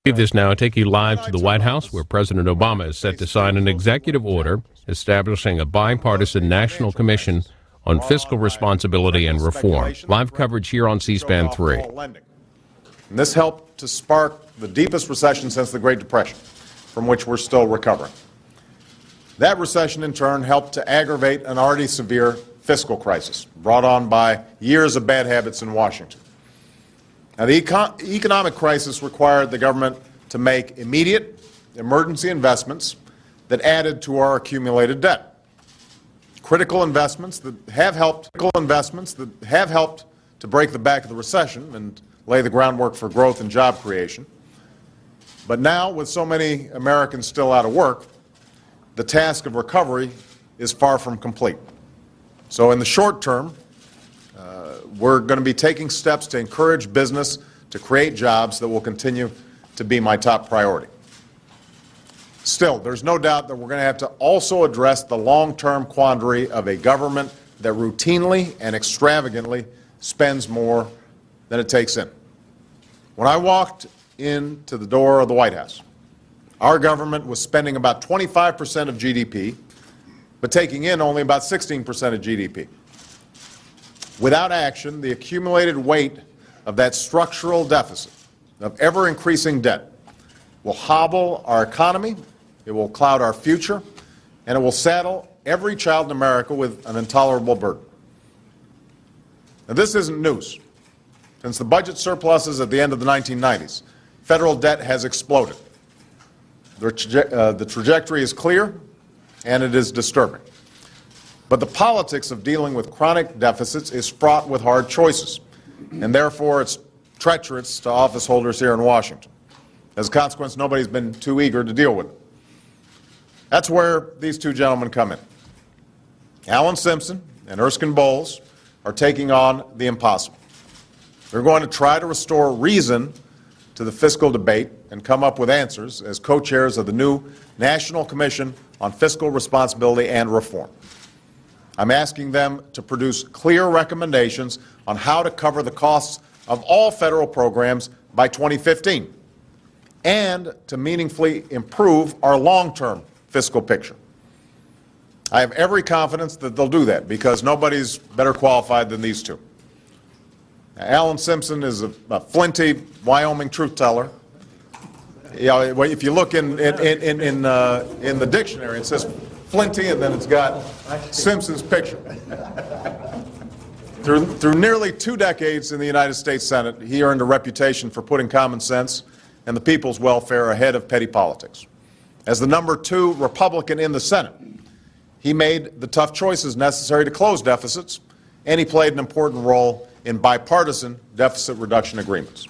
This now take you live to the White House, where President Obama is set to sign an executive order establishing a bipartisan national commission on fiscal responsibility and reform. Live coverage here on C-SPAN 3. And this helped to spark the deepest recession since the Great Depression, from which we're still recovering. That recession, in turn, helped to aggravate an already severe fiscal crisis brought on by years of bad habits in Washington. Now, the economic crisis required the government to make immediate emergency investments that added to our accumulated debt. Critical investments that have helped to break the back of the recession and lay the groundwork for growth and job creation. But now, with so many Americans still out of work, the task of recovery is far from complete. So in the short term, we're going to be taking steps to encourage business to create jobs that will continue to be my top priority. Still, there's no doubt that we're going to have to also address the long-term quandary of a government that routinely and extravagantly spends more than it takes in. When I walked into the door of the White House, our government was spending about 25% of GDP, but taking in only about 16% of GDP. Without action, the accumulated weight of that structural deficit, of ever-increasing debt, will hobble our economy, it will cloud our future, and it will saddle every child in America with an intolerable burden. Now, this isn't news. Since the budget surpluses at the end of the 1990s, federal debt has exploded. The trajectory is clear, and it is disturbing. But the politics of dealing with chronic deficits is fraught with hard choices, and therefore it's treacherous to office holders here in Washington. As a consequence, nobody's been too eager to deal with it. That's where these two gentlemen come in. Alan Simpson and Erskine Bowles are taking on the impossible. They're going to try to restore reason to the fiscal debate and come up with answers as co-chairs of the new National Commission on Fiscal Responsibility and Reform. I'm asking them to produce clear recommendations on how to cover the costs of all federal programs by 2015 and to meaningfully improve our long-term fiscal picture. I have every confidence that they'll do that because nobody's better qualified than these two. Now, Alan Simpson is a flinty Wyoming truth-teller. You know, if you look in the dictionary, it says flinty, and then it's got Simpson's picture. Through nearly 2 decades in the United States Senate, he earned a reputation for putting common sense and the people's welfare ahead of petty politics. As the #2 Republican in the Senate, he made the tough choices necessary to close deficits, and he played an important role in bipartisan deficit reduction agreements.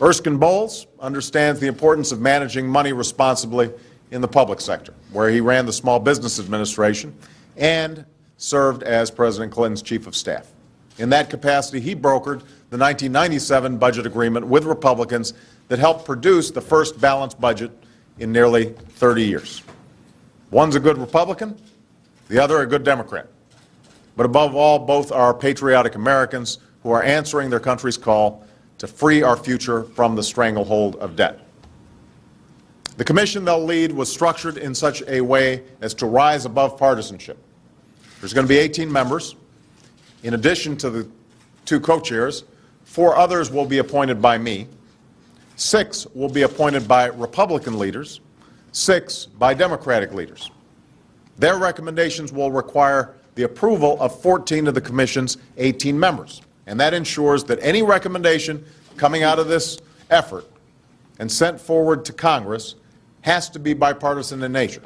Erskine Bowles understands the importance of managing money responsibly in the public sector, where he ran the Small Business Administration and served as President Clinton's chief of staff. In that capacity, he brokered the 1997 budget agreement with Republicans that helped produce the first balanced budget in nearly 30 years. One's a good Republican, the other a good Democrat. But above all, both are patriotic Americans who are answering their country's call to free our future from the stranglehold of debt. The commission they'll lead was structured in such a way as to rise above partisanship. There's going to be 18 members. In addition to the 2 co-chairs, 4 others will be appointed by me. 6 will be appointed by Republican leaders, 6 by Democratic leaders. Their recommendations will require the approval of 14 of the Commission's 18 members, and that ensures that any recommendation coming out of this effort and sent forward to Congress has to be bipartisan in nature.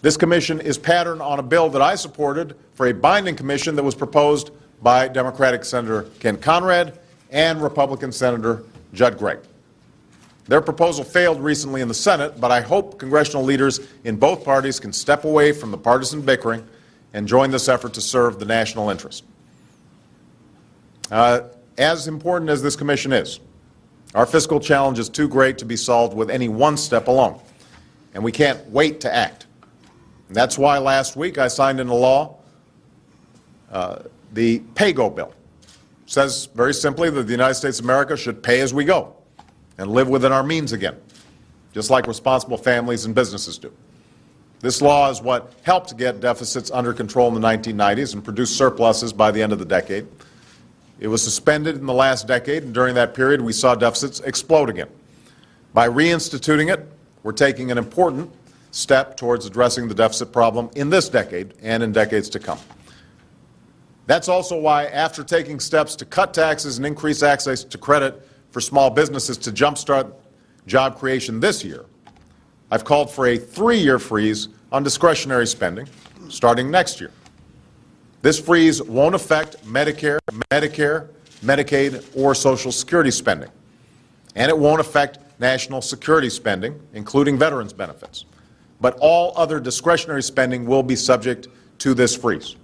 This commission is patterned on a bill that I supported for a binding commission that was proposed by Democratic Senator Ken Conrad and Republican Senator Judd Gregg. Their proposal failed recently in the Senate, but I hope congressional leaders in both parties can step away from the partisan bickering and join this effort to serve the national interest. As important as this commission is, our fiscal challenge is too great to be solved with any one step alone, and we can't wait to act. And that's why last week I signed into law the PAYGO bill. It says very simply that the United States of America should pay as we go. and live within our means again, just like responsible families and businesses do. This law is what helped get deficits under control in the 1990s and produce surpluses by the end of the decade. It was suspended in the last decade, and during that period we saw deficits explode again. By reinstituting it, we're taking an important step towards addressing the deficit problem in this decade and in decades to come. That's also why, after taking steps to cut taxes and increase access to credit for small businesses to jumpstart job creation this year, I've called for a 3-year freeze on discretionary spending starting next year. This freeze won't affect Medicare, Medicaid, or Social Security spending, and it won't affect national security spending, including veterans benefits. But all other discretionary spending will be subject to this freeze.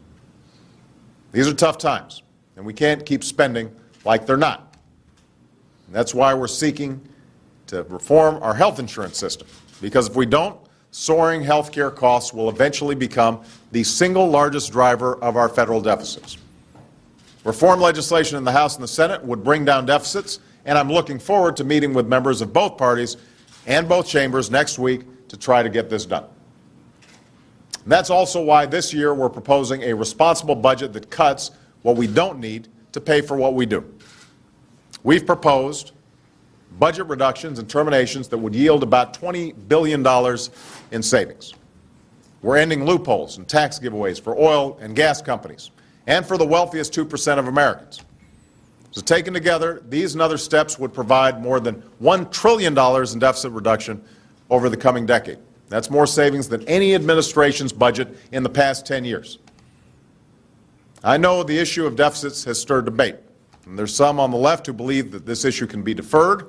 These are tough times, and we can't keep spending like they're not. And that's why we're seeking to reform our health insurance system, because if we don't, soaring health care costs will eventually become the single largest driver of our federal deficits. Reform legislation in the House and the Senate would bring down deficits, and I'm looking forward to meeting with members of both parties and both chambers next week to try to get this done. And that's also why this year we're proposing a responsible budget that cuts what we don't need to pay for what we do. We've proposed budget reductions and terminations that would yield about $20 billion in savings. We're ending loopholes and tax giveaways for oil and gas companies and for the wealthiest 2% of Americans. So taken together, these and other steps would provide more than $1 trillion in deficit reduction over the coming decade. That's more savings than any administration's budget in the past 10 years. I know the issue of deficits has stirred debate, and there's some on the left who believe that this issue can be deferred.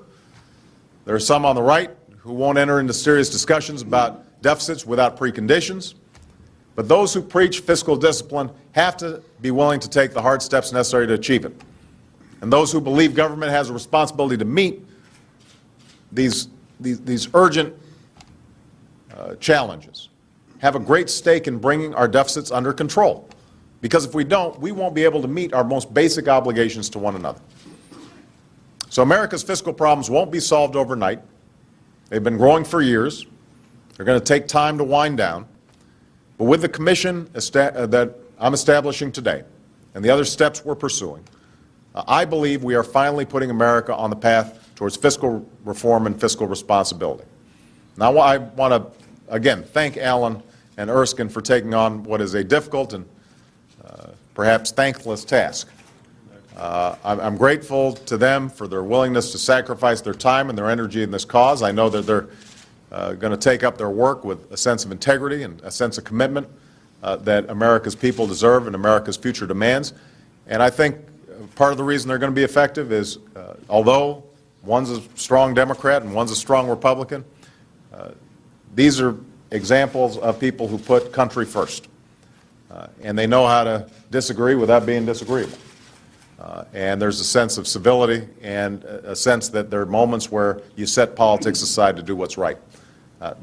There are some on the right who won't enter into serious discussions about deficits without preconditions. But those who preach fiscal discipline have to be willing to take the hard steps necessary to achieve it. And those who believe government has a responsibility to meet these urgent challenges have a great stake in bringing our deficits under control. Because if we don't, we won't be able to meet our most basic obligations to one another. So America's fiscal problems won't be solved overnight. They've been growing for years. They're going to take time to wind down. But with the commission that I'm establishing today and the other steps we're pursuing, I believe we are finally putting America on the path towards fiscal reform and fiscal responsibility. Now, I want to, again, thank Alan and Erskine for taking on what is a difficult and perhaps thankless task. I'm grateful to them for their willingness to sacrifice their time and their energy in this cause. I know that they're going to take up their work with a sense of integrity and a sense of commitment that America's people deserve and America's future demands. And I think part of the reason they're going to be effective is, although one's a strong Democrat and one's a strong Republican, these are examples of people who put country first. And they know how to disagree without being disagreeable. And there's a sense of civility and a sense that there are moments where you set politics aside to do what's right.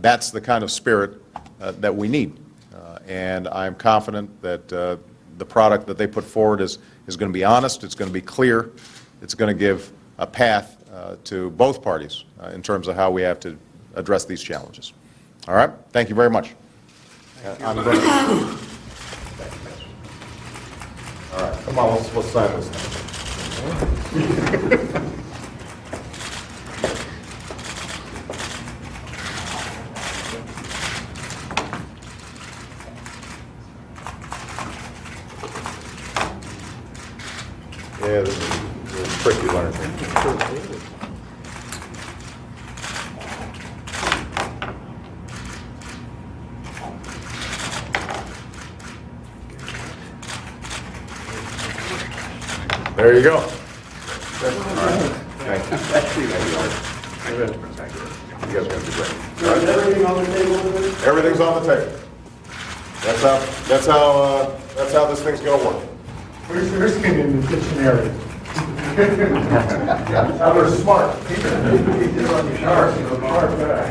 That's the kind of spirit that we need. And I'm confident that the product that they put forward is going to be honest, it's going to be clear, it's going to give a path to both parties in terms of how we have to address these challenges. All right? Thank you very much. All right, come on, let's sign this now. Yeah, this is a tricky learning thing. There you go. All right. Thank you. Thank you. You guys are going to be great. All right. Everything on the table? Everything's on the table. That's how this thing's going to work. Where's Erskine in the dictionary? Now they're smart. He's on the sharp guy.